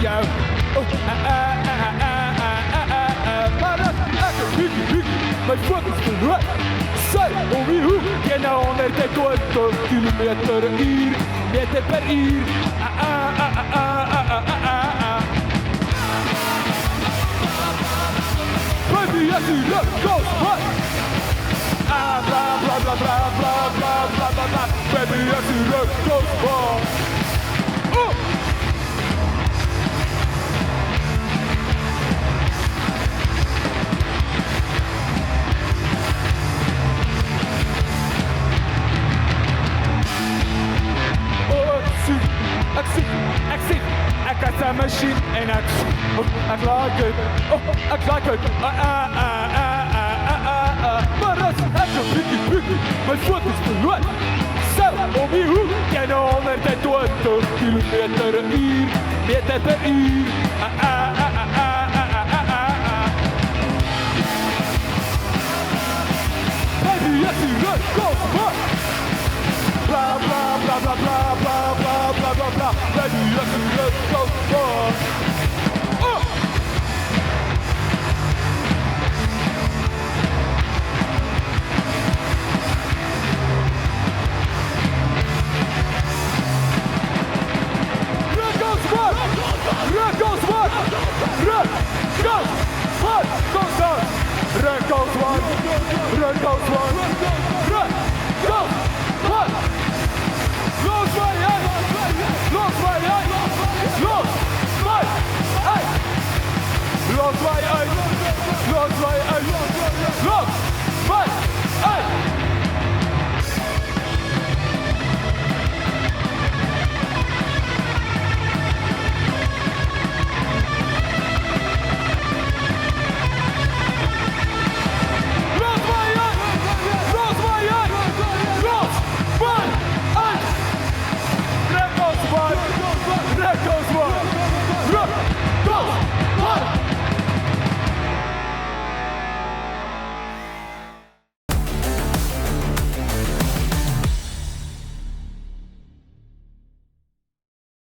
yo. Oh, mijn foot is gered. Zij, om wie hoe? Genau 120 kilometer uur, meter per uur. Baby, yes, you look, go, what? Blah, blah, blah, blah, blah, blah, blah, blah, blah. Baby, yes, you look, go, what? Ik had zijn machine en ik like het, ik like het. Maar dat is echt een biggie, mijn voet is gered. Zo, om wie hoe? Genau 120 kilometer uur, meter per uur. Baby, yes, you look, go, what? Blah, blah, blah, blah, blah, blah, blah, blah, blah, blah. Baby, yes, let's go far. Red goes one! Red goes one! Red goes one! Goes down! Red goes one! Red goes one! Red goes one! Los, my head! Los, my head! Los!